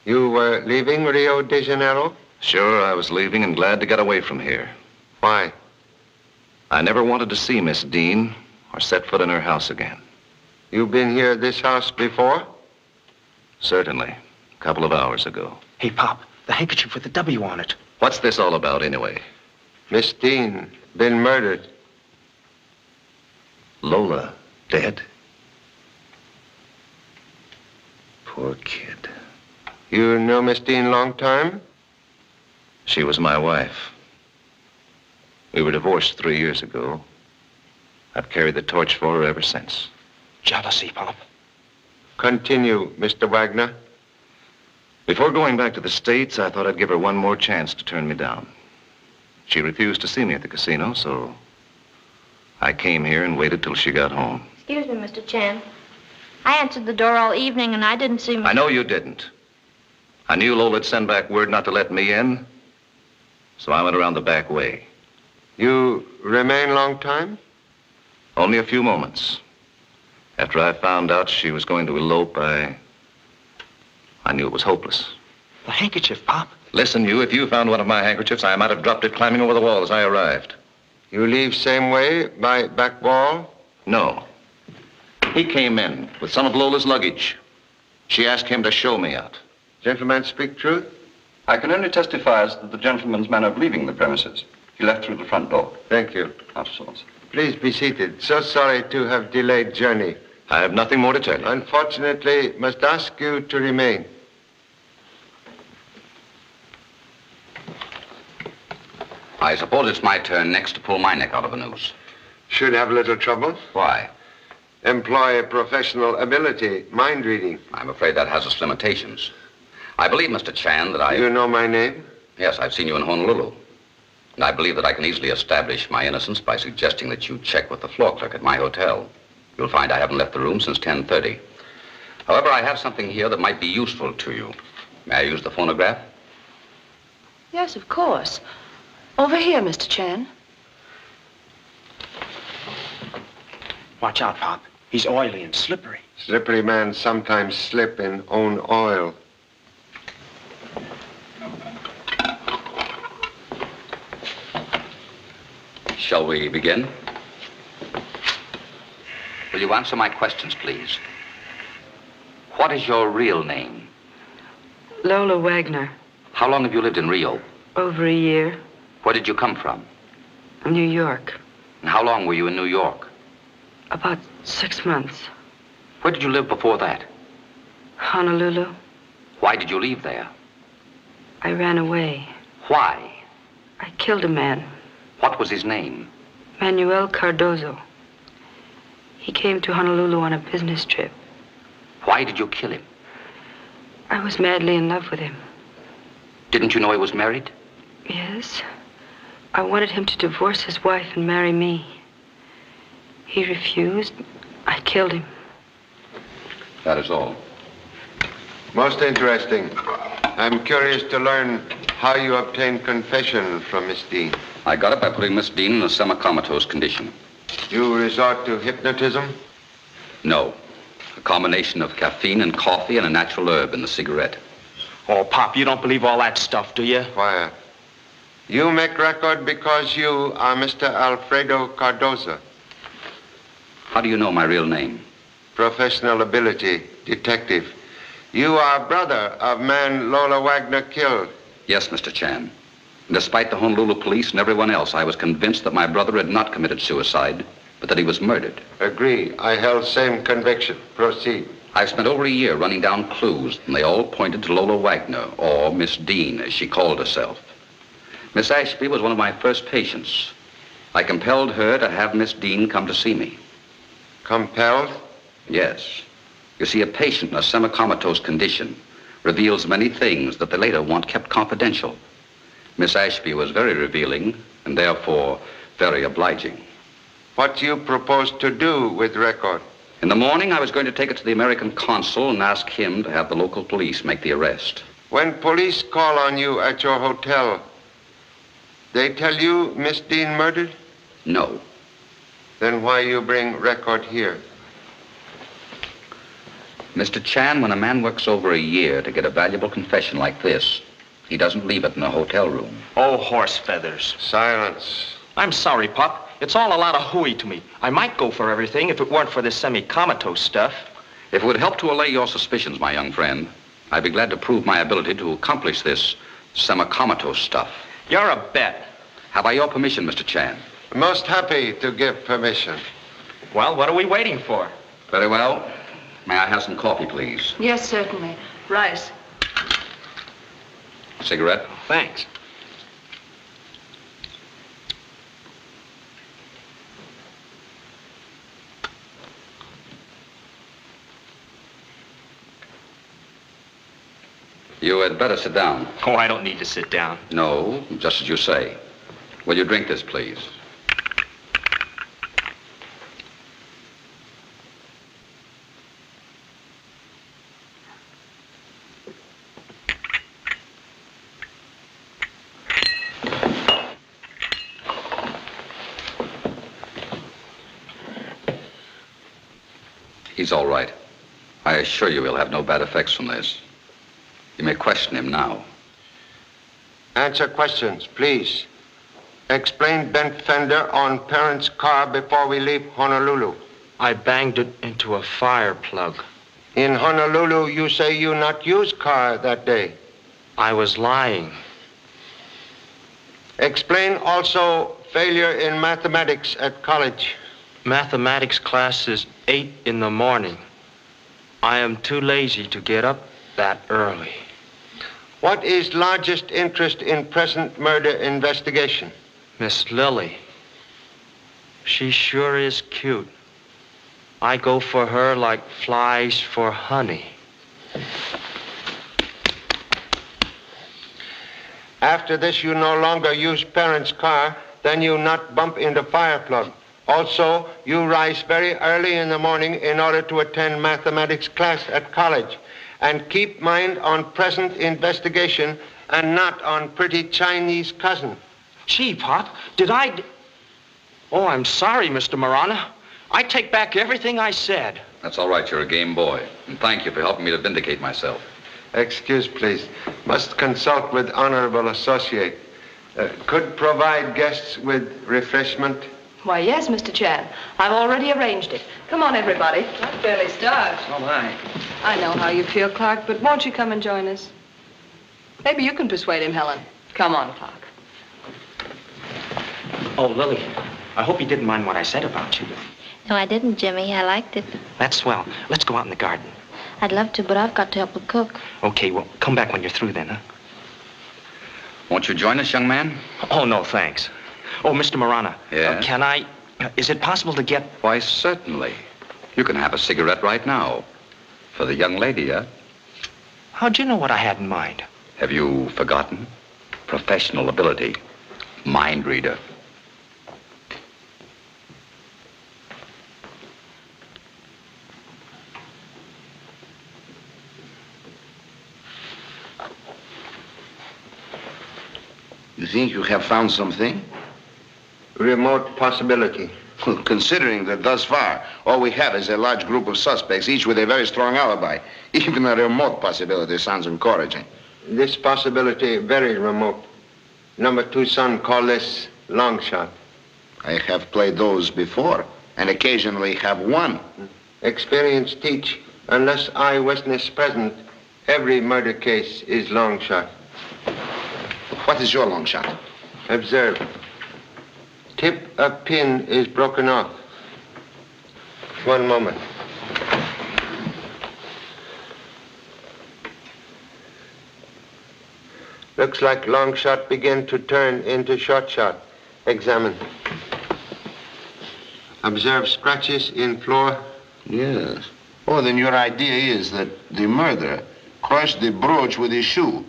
You were leaving Rio de Janeiro? Sure, I was leaving and glad to get away from here. Why? I never wanted to see Miss Dean or set foot in her house again. You've been here this house before? Certainly. A couple of hours ago. Hey, Pop, the handkerchief with the W on it. What's this all about, anyway? Miss Dean, been murdered. Lola, dead? Poor kid. You know Miss Dean long time? She was my wife. We were divorced 3 years ago. I've carried the torch for her ever since. Jealousy, Pop. Continue, Mr. Wagner. Before going back to the States, I thought I'd give her one more chance to turn me down. She refused to see me at the casino, so I came here and waited till she got home. Excuse me, Mr. Chan. I answered the door all evening and I didn't see... I know you didn't. I knew Lola'd send back word not to let me in, so I went around the back way. You remain long time? Only a few moments. After I found out she was going to elope, I knew it was hopeless. The handkerchief, Pop. Listen, if you found one of my handkerchiefs, I might have dropped it climbing over the wall as I arrived. You leave same way, by back wall? No. He came in with some of Lola's luggage. She asked him to show me out. Gentlemen, speak truth? I can only testify as to the gentleman's manner of leaving the premises. He left through the front door. Thank you. Out of sorts. Please be seated. So sorry to have delayed journey. I have nothing more to tell you. Unfortunately, must ask you to remain. I suppose it's my turn next to pull my neck out of a noose. Should have a little trouble. Why? Employ professional ability, mind reading. I'm afraid that has its limitations. I believe, Mr. Chan, that I... You know my name? Yes, I've seen you in Honolulu. And I believe that I can easily establish my innocence by suggesting that you check with the floor clerk at my hotel. You'll find I haven't left the room since 10:30. However, I have something here that might be useful to you. May I use the phonograph? Yes, of course. Over here, Mr. Chan. Watch out, Pop. He's oily and slippery. Slippery men sometimes slip in own oil. Shall we begin? Will you answer my questions, please? What is your real name? Lola Wagner. How long have you lived in Rio? Over a year. Where did you come from? New York. And how long were you in New York? About 6 months. Where did you live before that? Honolulu. Why did you leave there? I ran away. Why? I killed a man. What was his name? Manuel Cardozo. He came to Honolulu on a business trip. Why did you kill him? I was madly in love with him. Didn't you know he was married? Yes. I wanted him to divorce his wife and marry me. He refused. I killed him. That is all. Most interesting. I'm curious to learn how you obtained confession from Miss Dean. I got it by putting Miss Dean in a semi-comatose condition. You resort to hypnotism? No. A combination of caffeine and coffee and a natural herb in the cigarette. Oh, Pop, you don't believe all that stuff, do you? Quiet. You make record because you are Mr. Alfredo Cardozo. How do you know my real name? Professional ability, detective. You are brother of man Lola Wagner killed. Yes, Mr. Chan. And despite the Honolulu police and everyone else, I was convinced that my brother had not committed suicide, but that he was murdered. Agree. I held same conviction. Proceed. I've spent over a year running down clues, and they all pointed to Lola Wagner, or Miss Dean, as she called herself. Miss Ashby was one of my first patients. I compelled her to have Miss Dean come to see me. Compelled? Yes. You see, a patient in a semi-comatose condition reveals many things that they later want kept confidential. Miss Ashby was very revealing, and therefore very obliging. What do you propose to do with record? In the morning, I was going to take it to the American consul and ask him to have the local police make the arrest. When police call on you at your hotel, they tell you Miss Dean murdered? No. Then why you bring record here? Mr. Chan, when a man works over a year to get a valuable confession like this, he doesn't leave it in a hotel room. Oh, horse feathers. Silence. I'm sorry, Pop. It's all a lot of hooey to me. I might go for everything if it weren't for this semi-comatose stuff. If it would help to allay your suspicions, my young friend, I'd be glad to prove my ability to accomplish this semi-comatose stuff. You're a bet. Have I your permission, Mr. Chan? Most happy to give permission. Well, what are we waiting for? Very well. May I have some coffee, please? Yes, certainly. Rice. Cigarette? Thanks. You had better sit down. Oh, I don't need to sit down. No, just as you say. Will you drink this, please? He's all right. I assure you he'll have no bad effects from this. You may question him now. Answer questions, please. Explain bent fender on parents' car before we leave Honolulu. I banged it into a fire plug. In Honolulu, you say you not use car that day. I was lying. Explain also failure in mathematics at college. Mathematics class is 8 in the morning. I am too lazy to get up that early. What is largest interest in present murder investigation? Miss Lily. She sure is cute. I go for her like flies for honey. After this, you no longer use parents' car, then you not bump into fire plug. Also, you rise very early in the morning in order to attend mathematics class at college. And keep mind on present investigation and not on pretty Chinese cousin. Gee, Pop, did I... Oh, I'm sorry, Mr. Marana. I take back everything I said. That's all right. You're a game boy. And thank you for helping me to vindicate myself. Excuse, please. Must consult with honorable associate. Could provide guests with refreshment? Why, yes, Mr. Chan. I've already arranged it. Come on, everybody. I'm fairly starved. Oh, my. I know how you feel, Clark, but won't you come and join us? Maybe you can persuade him, Helen. Come on, Clark. Oh, Lily, I hope you didn't mind what I said about you. No, I didn't, Jimmy. I liked it. That's swell. Let's go out in the garden. I'd love to, but I've got to help the cook. Okay, well, come back when you're through then, huh? Won't you join us, young man? Oh, no, thanks. Oh, Mr. Marana. Yes? Can I... is it possible to get... Why, certainly. You can have a cigarette right now. For the young lady, huh? How'd you know what I had in mind? Have you forgotten? Professional ability. Mind reader. You think you have found something? Remote possibility. Well, considering that thus far, all we have is a large group of suspects, each with a very strong alibi. Even a remote possibility sounds encouraging. This possibility very remote. Number 2 son call this long shot. I have played those before, and occasionally have won. Experience teach, unless eyewitness present, every murder case is long shot. What is your long shot? Observe. Tip of pin is broken off. One moment. Looks like long shot begin to turn into short shot. Examine. Observe scratches in floor. Yes. Oh, then your idea is that the murderer crushed the brooch with his shoe,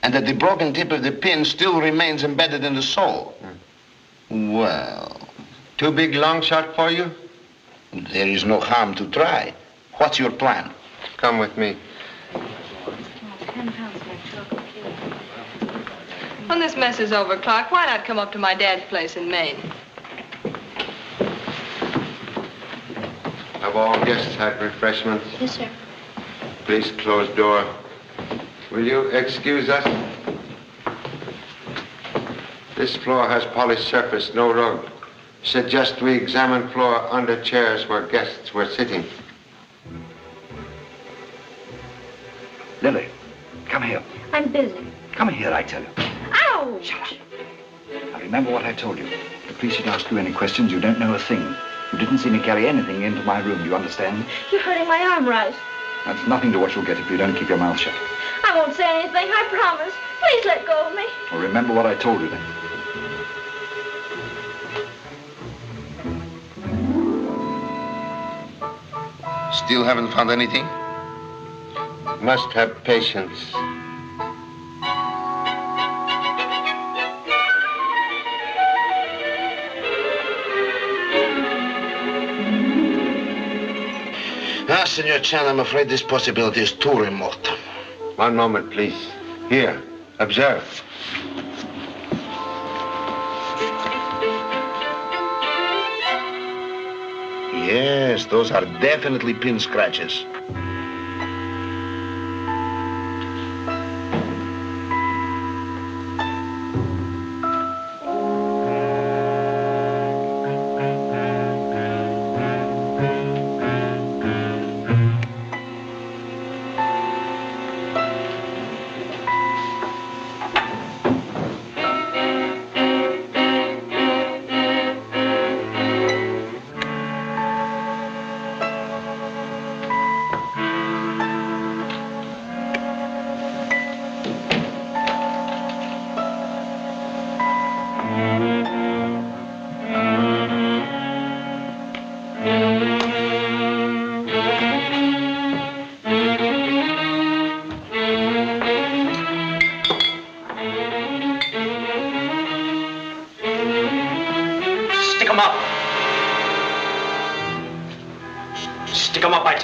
and that the broken tip of the pin still remains embedded in the sole. Well... Too big long shot for you? There is no harm to try. What's your plan? Come with me. When this mess is over, Clark, why not come up to my dad's place in Maine? Have all guests had refreshments? Yes, sir. Please close door. Will you excuse us? This floor has polished surface, no rug. Suggest we examine floor under chairs where guests were sitting. Lily, come here. I'm busy. Come here, I tell you. Ow! Shut up. Now remember what I told you. The police should ask you any questions, you don't know a thing. You didn't see me carry anything into my room, do you understand? You're hurting my arm, Rice. That's nothing to what you'll get if you don't keep your mouth shut. I won't say anything, I promise. Please let go of me. Well, remember what I told you then. Still haven't found anything? Must have patience. Senor Chan, I'm afraid this possibility is too remote. One moment, please. Here, observe. Yes, those are definitely pin scratches.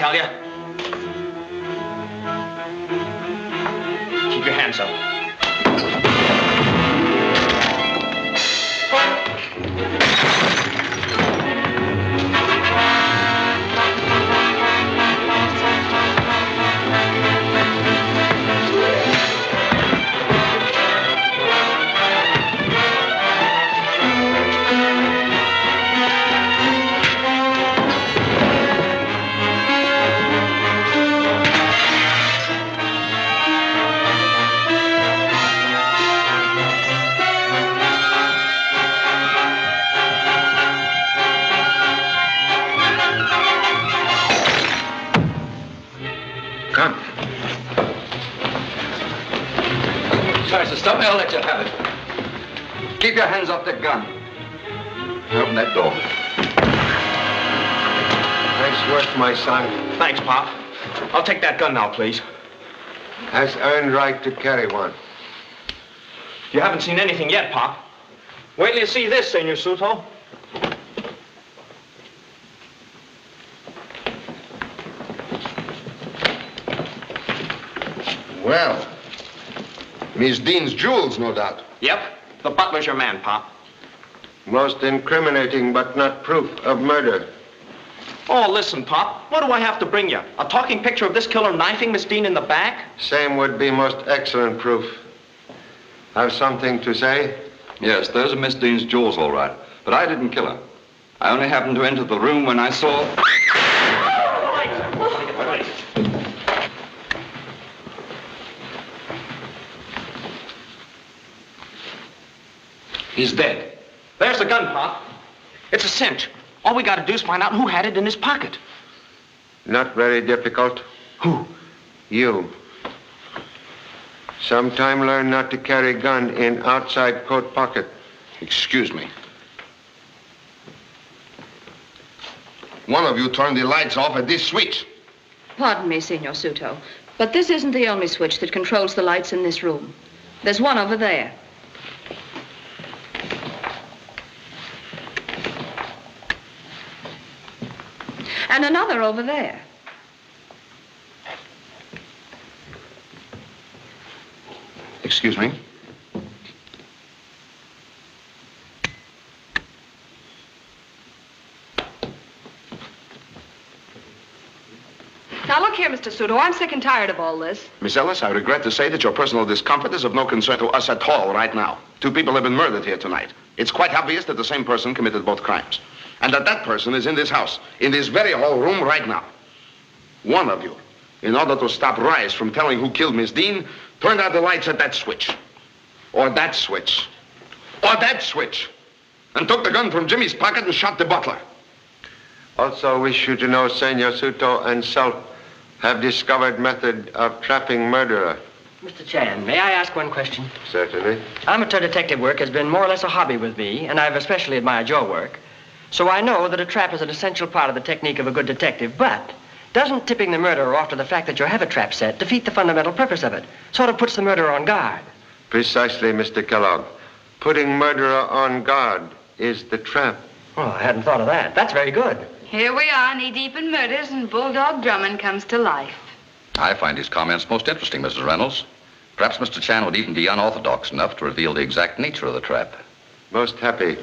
tell you. Keep your hands up. Stop me, I'll let you have it. Keep your hands off the gun. Open that door. Nice work, my son. Thanks, Pop. I'll take that gun now, please. Has earned right to carry one. You haven't seen anything yet, Pop. Wait till you see this, Senor Suto. Well, Miss Dean's jewels, no doubt. Yep. The butler's your man, Pop. Most incriminating, but not proof of murder. Oh, listen, Pop. What do I have to bring you? A talking picture of this killer knifing Miss Dean in the back? Same would be most excellent proof. Have something to say? Yes, those are Miss Dean's jewels, all right. But I didn't kill her. I only happened to enter the room when I saw... He's dead. There's the gun, Pop. It's a cinch. All we gotta do is find out who had it in his pocket. Not very difficult. Who? You. Sometime learn not to carry gun in outside coat pocket. Excuse me. One of you turned the lights off at this switch. Pardon me, Senor Suto, but this isn't the only switch that controls the lights in this room. There's one over there. And another over there. Excuse me. Now, look here, Mr. Suto. I'm sick and tired of all this. Miss Ellis, I regret to say that your personal discomfort is of no concern to us at all right now. 2 people have been murdered here tonight. It's quite obvious that the same person committed both crimes. And that person is in this house, in this very hall room right now. One of you, in order to stop Rice from telling who killed Miss Dean, turned out the lights at that switch. Or that switch. Or that switch. And took the gun from Jimmy's pocket and shot the butler. Also wish you to know Senor Suto and self have discovered method of trapping murderer. Mr. Chan, may I ask one question? Certainly. Amateur detective work has been more or less a hobby with me, and I've especially admired your work. So I know that a trap is an essential part of the technique of a good detective, but doesn't tipping the murderer off to the fact that you have a trap set defeat the fundamental purpose of it? Sort of puts the murderer on guard. Precisely, Mr. Kellogg. Putting murderer on guard is the trap. Oh, I hadn't thought of that. That's very good. Here we are, knee-deep in murders, and Bulldog Drummond comes to life. I find his comments most interesting, Mrs. Reynolds. Perhaps Mr. Chan would even be unorthodox enough to reveal the exact nature of the trap. Most happy.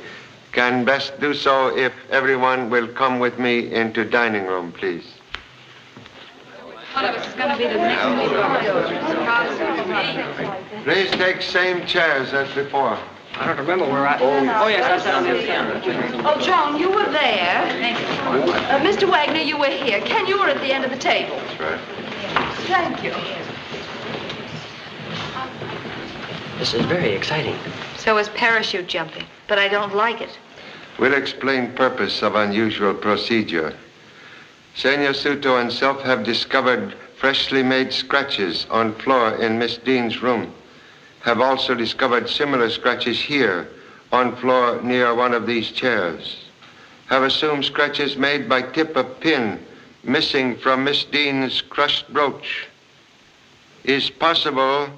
Can best do so if everyone will come with me into dining room, please. One of us is going to be the next Please take same chairs as before. I don't remember where I... Oh, yes, I sat on the other side. Oh, John, you were there. Mr. Wagner, you were here. Ken, you were at the end of the table. That's right. Thank you. This is very exciting. So is parachute jumping, but I don't like it. We'll explain purpose of unusual procedure. Senor Suto and self have discovered freshly made scratches on floor in Miss Dean's room. Have also discovered similar scratches here on floor near one of these chairs. Have assumed scratches made by tip of pin missing from Miss Dean's crushed brooch. Is possible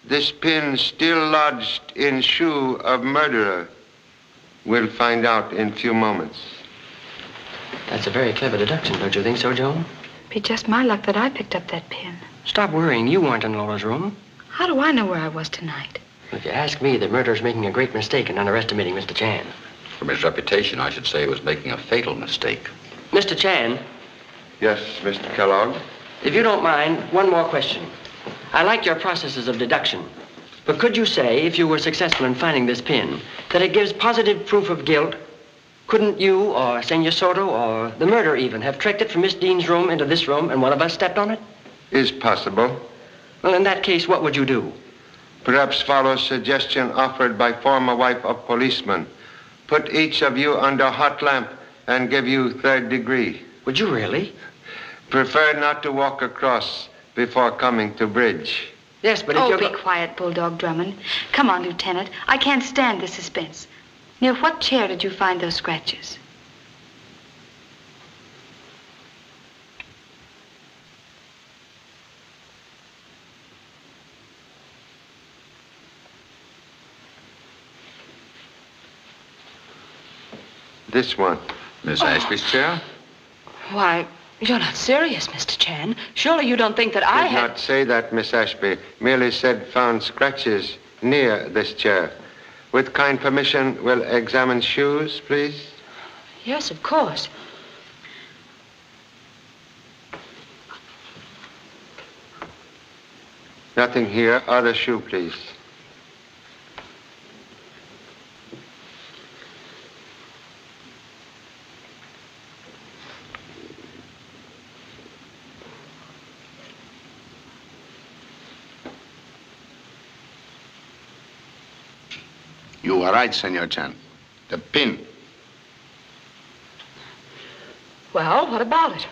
this pin still lodged in shoe of murderer? We'll find out in few moments. That's a very clever deduction, don't you think so, Joan? Be just my luck that I picked up that pin. Stop worrying. You weren't in Lola's room. How do I know where I was tonight? If you ask me, the murderer's making a great mistake in underestimating Mr. Chan. From his reputation, I should say he was making a fatal mistake. Mr. Chan. Yes, Mr. Kellogg? If you don't mind, one more question. I like your processes of deduction. But could you say, if you were successful in finding this pin, that it gives positive proof of guilt? Couldn't you, or Senor Soto, or the murderer even, have trekked it from Miss Dean's room into this room and one of us stepped on it? Is possible. Well, in that case, what would you do? Perhaps follow suggestion offered by former wife of policeman. Put each of you under hot lamp and give you third degree. Would you really? Prefer not to walk across before coming to bridge. Yes, but if Oh, you're... be quiet, Bulldog Drummond. Come on, Lieutenant. I can't stand this suspense. Near what chair did you find those scratches? This one. Miss Ashby's chair? Why, you're not serious, Mr. Chan. Surely you don't think that I Did had... not say that, Miss Ashby. Merely said found scratches near this chair. With kind permission, we'll examine shoes, please. Yes, of course. Nothing here. Other shoe, please. You are right, Senor Chan. The pin. Well, what about it?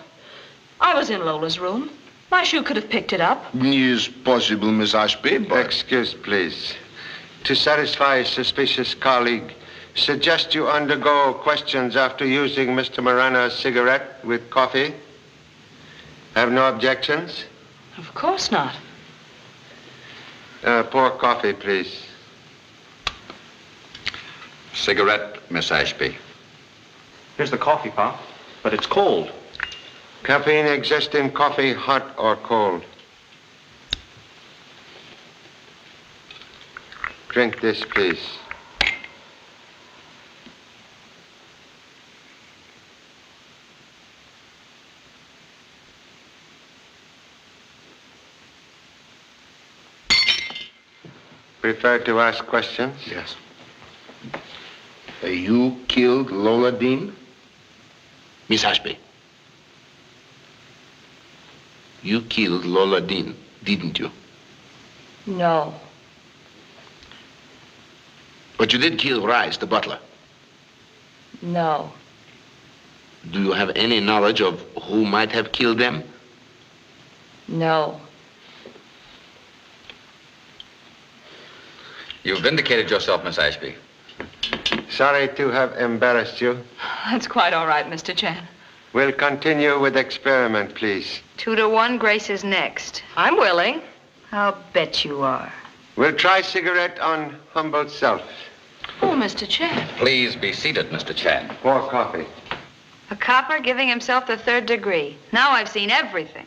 I was in Lola's room. My shoe could have picked it up. Is possible, Miss Ashby, but... Excuse, please. To satisfy a suspicious colleague, suggest you undergo questions after using Mr. Morano's cigarette with coffee. Have no objections? Of course not. Pour coffee, please. Cigarette, Miss Ashby. Here's the coffee, Pop, but it's cold. Caffeine exists in coffee, hot or cold. Drink this, please. Prefer to ask questions? Yes. You killed Lola Dean? Miss Ashby. You killed Lola Dean, didn't you? No. But you did kill Rice, the butler. No. Do you have any knowledge of who might have killed them? No. You've vindicated yourself, Miss Ashby. Sorry to have embarrassed you. That's quite all right, Mr. Chan. We'll continue with experiment, please. 2-1, Grace is next. I'm willing. I'll bet you are. We'll try cigarette on humble self. Oh, Mr. Chan. Please be seated, Mr. Chan. Pour coffee. A copper giving himself the third degree. Now I've seen everything.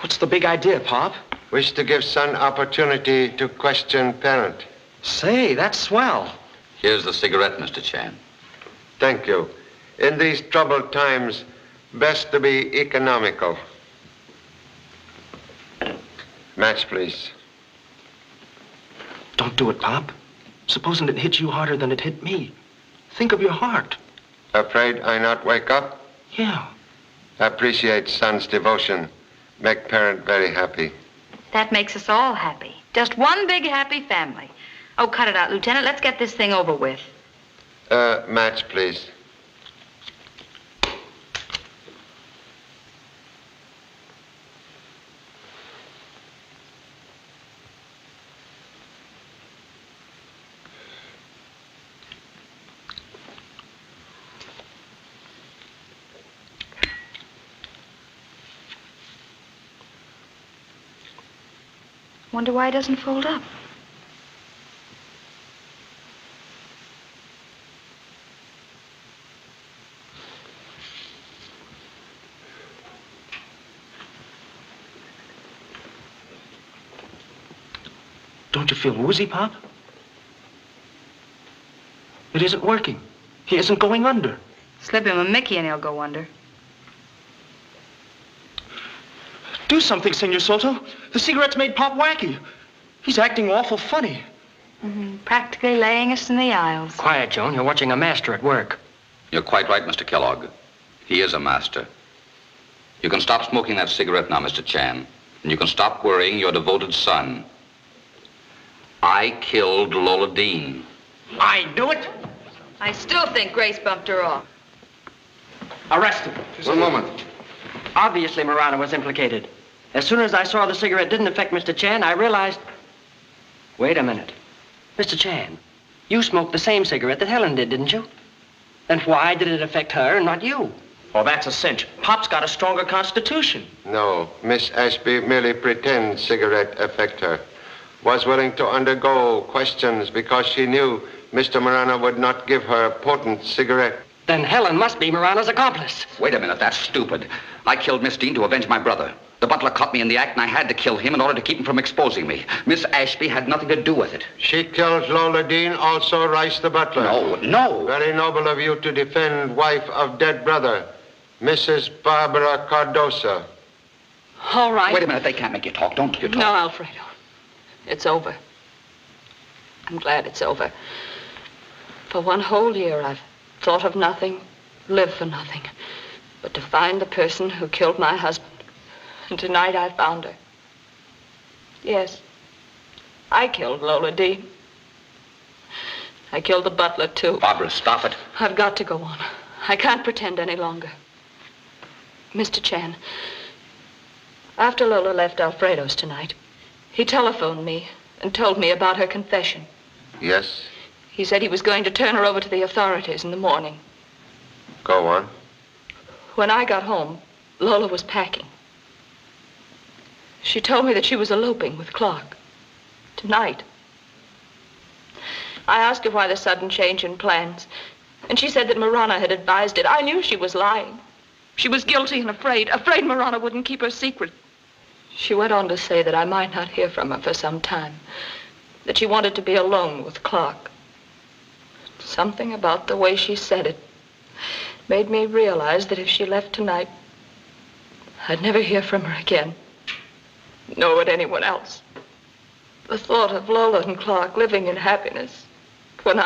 What's the big idea, Pop? Wish to give son opportunity to question parent. Say, that's swell. Here's the cigarette, Mr. Chan. Thank you. In these troubled times, best to be economical. Match, please. Don't do it, Pop. Supposing it hit you harder than it hit me. Think of your heart. Afraid I not wake up? Yeah. Appreciate son's devotion. Make parent very happy. That makes us all happy. Just one big happy family. Oh, cut it out, Lieutenant. Let's get this thing over with. Match, please. Wonder why it doesn't fold up. Don't you feel woozy, Pop? It isn't working. He isn't going under. Slip him a Mickey and he'll go under. Do something, Senor Soto. The cigarette's made Pop wacky. He's acting awful funny. Practically laying us in the aisles. Quiet, Joan. You're watching a master at work. You're quite right, Mr. Kellogg. He is a master. You can stop smoking that cigarette now, Mr. Chan. And you can stop worrying your devoted son. I killed Lola Dean. I knew it. I still think Grace bumped her off. Arrest him. One moment. Obviously, Marana was implicated. As soon as I saw the cigarette didn't affect Mr. Chan, I realized... Wait a minute. Mr. Chan, you smoked the same cigarette that Helen did, didn't you? Then why did it affect her and not you? Oh, that's a cinch. Pop's got a stronger constitution. No, Miss Ashby merely pretends cigarette affect her. Was willing to undergo questions because she knew Mr. Marana would not give her a potent cigarette. Then Helen must be Marana's accomplice. Wait a minute, that's stupid. I killed Miss Dean to avenge my brother. The butler caught me in the act, and I had to kill him in order to keep him from exposing me. Miss Ashby had nothing to do with it. She killed Lola Dean, also Rice the butler. No. Very noble of you to defend wife of dead brother, Mrs. Barbara Cardosa. All right. Wait a minute, they can't make you talk. Don't you talk. No, Alfredo. It's over. I'm glad it's over. For one whole year, I've thought of nothing, lived for nothing, but to find the person who killed my husband. And tonight I found her. Yes, I killed Lola Dean. I killed the butler, too. Barbara, stop it. I've got to go on. I can't pretend any longer. Mr. Chan, after Lola left Alfredo's tonight, he telephoned me and told me about her confession. Yes? He said he was going to turn her over to the authorities in the morning. Go on. When I got home, Lola was packing. She told me that she was eloping with Clark. Tonight. I asked her why the sudden change in plans, and she said that Marana had advised it. I knew she was lying. She was guilty and afraid Marana wouldn't keep her secret. She went on to say that I might not hear from her for some time, that she wanted to be alone with Clark. Something about the way she said it made me realize that if she left tonight, I'd never hear from her again, nor would anyone else. The thought of Lola and Clark living in happiness when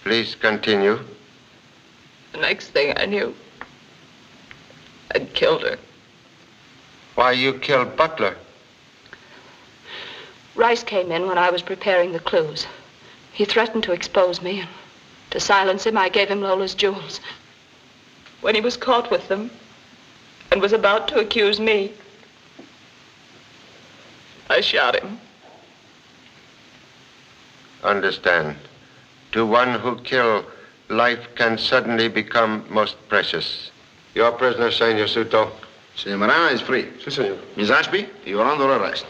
Please continue. The next thing I knew, I'd killed her. Why you killed Butler? Rice came in when I was preparing the clues. He threatened to expose me, and to silence him, I gave him Lola's jewels. When he was caught with them and was about to accuse me, I shot him. Understand. To one who kill, life can suddenly become most precious. Your prisoner, Senor Suto. Senor Marana is free. Si, senor. Miss Ashby, you are under arrest.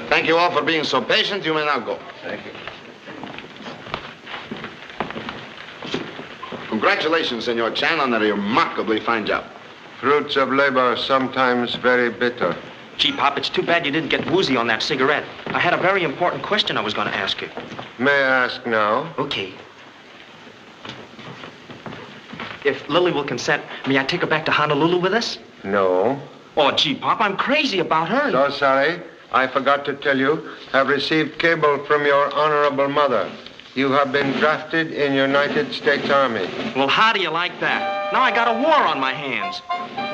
Thank you all for being so patient. You may now go. Thank you. Congratulations, Senor Chan, on a remarkably fine job. Fruits of labor sometimes very bitter. Gee, Pop, it's too bad you didn't get woozy on that cigarette. I had a very important question I was going to ask you. May I ask now? Okay. If Lily will consent, may I take her back to Honolulu with us? No. Oh, gee, Pop, I'm crazy about her. So sorry. I forgot to tell you. Have received cable from your honorable mother. You have been drafted in United States Army. Well, how do you like that? Now I got a war on my hands.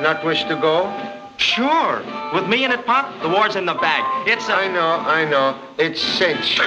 Not wish to go? Sure. With me in it, Pop, the war's in the bag. It's a... I know. It's cinch.